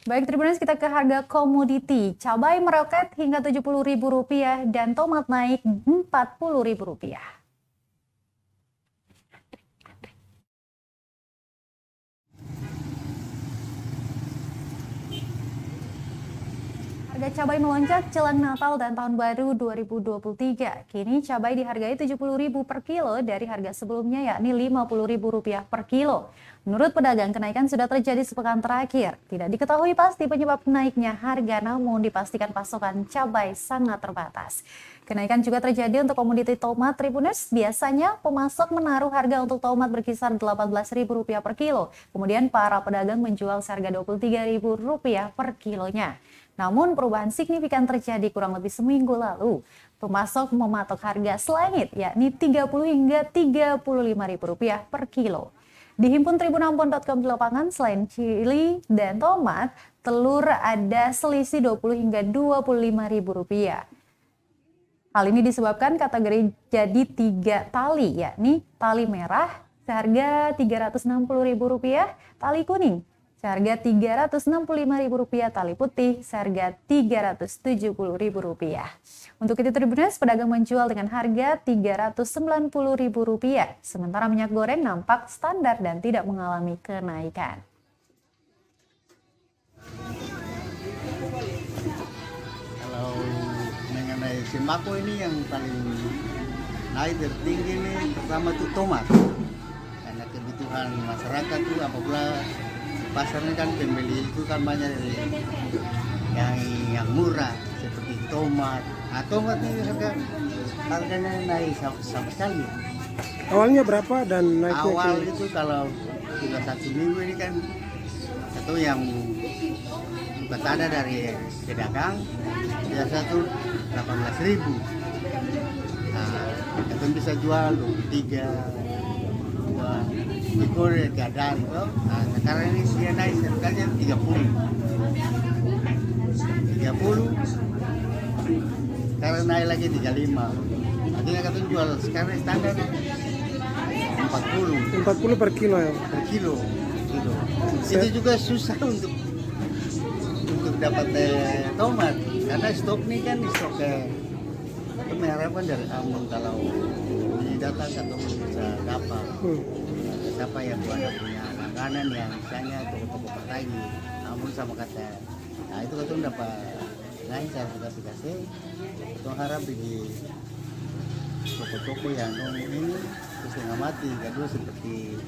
Baik, Tribuners, kita ke harga komoditi. Cabai meroket hingga Rp70.000 dan tomat naik Rp40.000. Harga cabai melonjak jelang Natal dan Tahun Baru 2023. Kini cabai dihargai Rp70.000 per kilo dari harga sebelumnya yakni Rp50.000 per kilo. Menurut pedagang, kenaikan sudah terjadi sepekan terakhir. Tidak diketahui pasti penyebab naiknya harga, namun dipastikan pasokan cabai sangat terbatas. Kenaikan juga terjadi untuk komoditi tomat, Tribuners. Biasanya pemasok menaruh harga untuk tomat berkisar Rp18.000 per kilo. Kemudian para pedagang menjual seharga Rp23.000 per kilonya. Namun perubahan signifikan terjadi kurang lebih seminggu lalu. Pemasok mematok harga selangit yakni Rp30 hingga Rp35.000 per kilo. Di Himpun Tribunambon.com di lapangan, selain cili dan tomat, telur ada selisih Rp20 hingga Rp25.000. Hal ini disebabkan kategori jadi 3 tali, yakni tali merah seharga Rp360.000, tali kuning seharga Rp365.000, tali putih seharga Rp370.000. Untuk itu, Tribuners, pedagang menjual dengan harga Rp390.000, sementara minyak goreng nampak standar dan tidak mengalami kenaikan. Kalau mengenai sembako ini yang paling naik tertinggi ini pertama itu tomat, karena kebutuhan masyarakat itu apabila pasarnya kan pembeli itu kan banyak dari yang murah seperti tomat. Nah, tomat ini harganya naik sama sekali. Awalnya berapa dan naiknya? Awal itu kalau sudah 1 minggu ini kan satu yang bukan ada dari pedagang biasa tuh 18.000. Nah, kita bisa jual 23. Ikut keadaan itu, nah, sekarang ini dia naik harganya 30, sekarang naik lagi 35. Artinya kata jual sekarang standar 40 per kilo ya? per kilo. Gitu. Itu juga susah untuk dapat tomat karena stok ini kan stok itu mengharapkan dari Ambon kalau ini datang atau bisa dapat. Siapa yang punya langganan yang misalnya toko-toko petani, namun sama kata, nah itu kita dapat lain sertifikasi, kita harap di toko-toko yang ini terus setengah mati, kedua seperti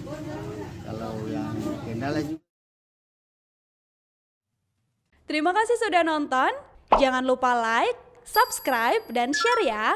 kalau yang kendala juga. Terima kasih sudah nonton, jangan lupa like, subscribe, dan share ya.